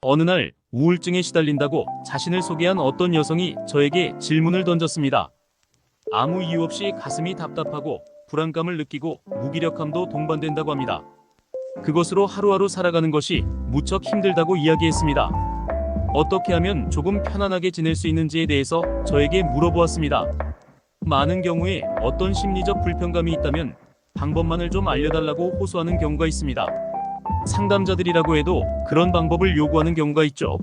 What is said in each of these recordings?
어느 날 우울증에 시달린다고 자신을 소개한 어떤 여성이 저에게 질문을 던졌습니다. 아무 이유 없이 가슴이 답답하고 불안감을 느끼고 무기력함도 동반된다고 합니다. 그것으로 하루하루 살아가는 것이 무척 힘들다고 이야기했습니다. 어떻게 하면 조금 편안하게 지낼 수 있는지에 대해서 저에게 물어보았습니다. 많은 경우에 어떤 심리적 불편감이 있다면 방법만을 좀 알려달라고 호소하는 경우가 있습니다. 상담자들이라고 해도 그런 방법을 요구하는 경우가 있죠.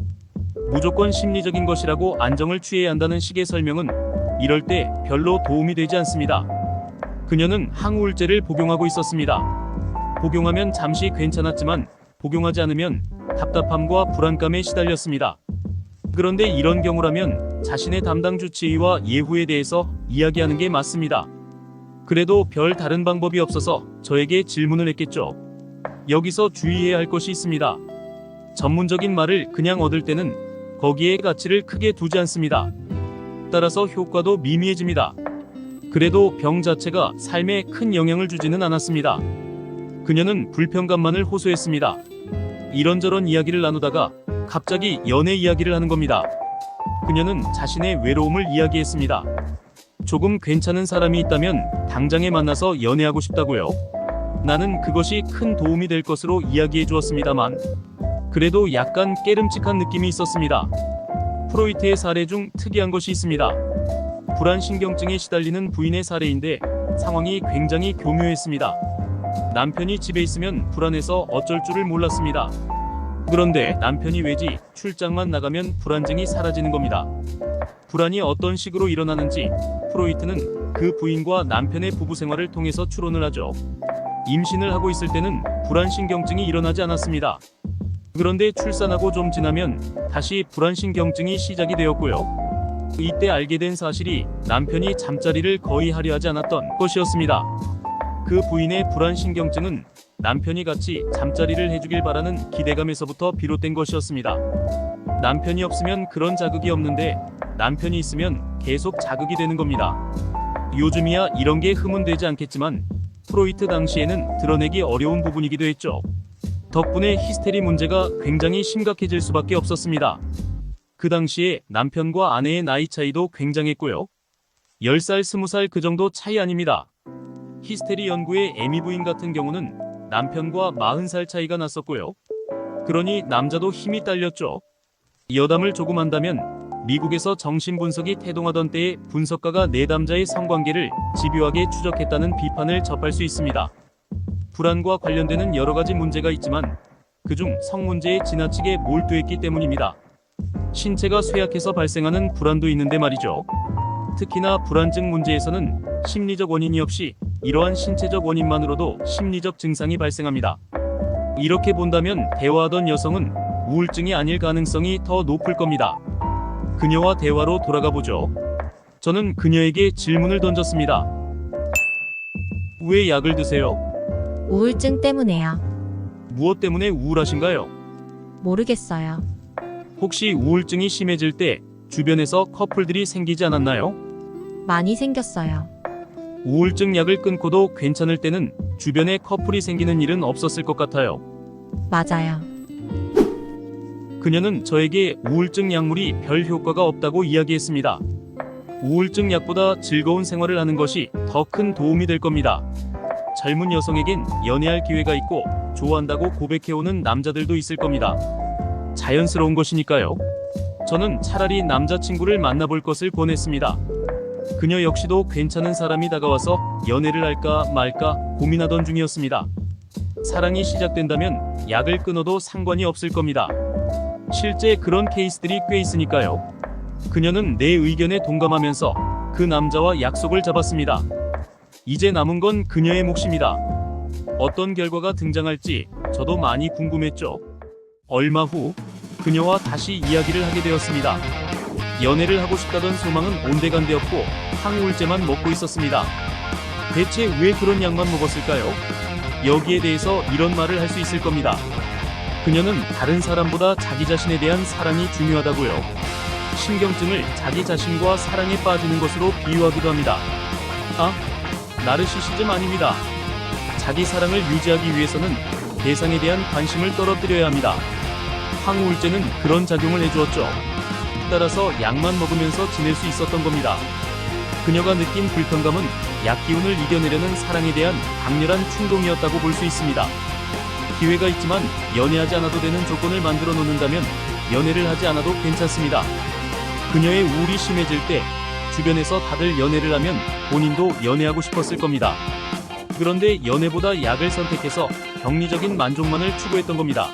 무조건 심리적인 것이라고 안정을 취해야 한다는 식의 설명은 이럴 때 별로 도움이 되지 않습니다. 그녀는 항우울제를 복용하고 있었습니다. 복용하면 잠시 괜찮았지만 복용하지 않으면 답답함과 불안감에 시달렸습니다. 그런데 이런 경우라면 자신의 담당 주치의와 예후에 대해서 이야기하는 게 맞습니다. 그래도 별 다른 방법이 없어서 저에게 질문을 했겠죠. 여기서 주의해야 할 것이 있습니다. 전문적인 말을 그냥 얻을 때는 거기에 가치를 크게 두지 않습니다. 따라서 효과도 미미해집니다. 그래도 병 자체가 삶에 큰 영향을 주지는 않았습니다. 그녀는 불편감만을 호소했습니다. 이런저런 이야기를 나누다가 갑자기 연애 이야기를 하는 겁니다. 그녀는 자신의 외로움을 이야기했습니다. 조금 괜찮은 사람이 있다면 당장에 만나서 연애하고 싶다고요. 나는 그것이 큰 도움이 될 것으로 이야기해 주었습니다만 그래도 약간 깨름칙한 느낌이 있었습니다. 프로이트의 사례 중 특이한 것이 있습니다. 불안신경증에 시달리는 부인의 사례인데 상황이 굉장히 교묘했습니다. 남편이 집에 있으면 불안해서 어쩔 줄을 몰랐습니다. 그런데 남편이 외지 출장만 나가면 불안증이 사라지는 겁니다. 불안이 어떤 식으로 일어나는지 프로이트는 그 부인과 남편의 부부 생활을 통해서 추론을 하죠. 임신을 하고 있을 때는 불안신경증이 일어나지 않았습니다. 그런데 출산하고 좀 지나면 다시 불안신경증이 시작이 되었고요. 이때 알게 된 사실이 남편이 잠자리를 거의 하려 하지 않았던 것이었습니다. 그 부인의 불안신경증은 남편이 같이 잠자리를 해주길 바라는 기대감에서부터 비롯된 것이었습니다. 남편이 없으면 그런 자극이 없는데 남편이 있으면 계속 자극이 되는 겁니다. 요즘이야 이런 게 흐문되지 않겠지만 프로이트 당시에는 드러내기 어려운 부분이기도 했죠. 덕분에 히스테리 문제가 굉장히 심각해질 수밖에 없었습니다. 그 당시에 남편과 아내의 나이 차이도 굉장했고요. 10살, 20살 그 정도 차이 아닙니다. 히스테리 연구의 에미 부인 같은 경우는 남편과 40살 차이가 났었고요. 그러니 남자도 힘이 딸렸죠. 여담을 조금 한다면 미국에서 정신분석이 태동하던 때에 분석가가 내담자의 성관계를 집요하게 추적했다는 비판을 접할 수 있습니다. 불안과 관련되는 여러 가지 문제가 있지만 그중 성 문제에 지나치게 몰두했기 때문입니다. 신체가 쇠약해서 발생하는 불안도 있는데 말이죠. 특히나 불안증 문제에서는 심리적 원인이 없이 이러한 신체적 원인만으로도 심리적 증상이 발생합니다. 이렇게 본다면 대화하던 여성은 우울증이 아닐 가능성이 더 높을 겁니다. 그녀와 대화로 돌아가 보죠. 저는 그녀에게 질문을 던졌습니다. 왜 약을 드세요? 우울증 때문에요. 무엇 때문에 우울하신가요? 모르겠어요. 혹시 우울증이 심해질 때 주변에서 커플들이 생기지 않았나요? 많이 생겼어요. 우울증 약을 끊고도 괜찮을 때는 주변에 커플이 생기는 일은 없었을 것 같아요. 맞아요. 그녀는 저에게 우울증 약물이 별 효과가 없다고 이야기했습니다. 우울증 약보다 즐거운 생활을 하는 것이 더 큰 도움이 될 겁니다. 젊은 여성에겐 연애할 기회가 있고 좋아한다고 고백해오는 남자들도 있을 겁니다. 자연스러운 것이니까요. 저는 차라리 남자친구를 만나볼 것을 권했습니다. 그녀 역시도 괜찮은 사람이 다가와서 연애를 할까 말까 고민하던 중이었습니다. 사랑이 시작된다면 약을 끊어도 상관이 없을 겁니다. 실제 그런 케이스들이 꽤 있으니까요. 그녀는 내 의견에 동감하면서 그 남자와 약속을 잡았습니다. 이제 남은 건 그녀의 몫입니다. 어떤 결과가 등장할지 저도 많이 궁금했죠. 얼마 후 그녀와 다시 이야기를 하게 되었습니다. 연애를 하고 싶다던 소망은 온데간데였고 항우울제만 먹고 있었습니다. 대체 왜 그런 약만 먹었을까요? 여기에 대해서 이런 말을 할 수 있을 겁니다. 그녀는 다른 사람보다 자기 자신에 대한 사랑이 중요하다고요. 신경증을 자기 자신과 사랑에 빠지는 것으로 비유하기도 합니다. 나르시시즘 아닙니다. 자기 사랑을 유지하기 위해서는 대상에 대한 관심을 떨어뜨려야 합니다. 항우울제는 그런 작용을 해주었죠. 따라서 약만 먹으면서 지낼 수 있었던 겁니다. 그녀가 느낀 불편감은 약 기운을 이겨내려는 사랑에 대한 강렬한 충동이었다고 볼 수 있습니다. 기회가 있지만 연애하지 않아도 되는 조건을 만들어 놓는다면 연애를 하지 않아도 괜찮습니다. 그녀의 우울이 심해질 때 주변에서 다들 연애를 하면 본인도 연애하고 싶었을 겁니다. 그런데 연애보다 약을 선택해서 병리적인 만족만을 추구했던 겁니다.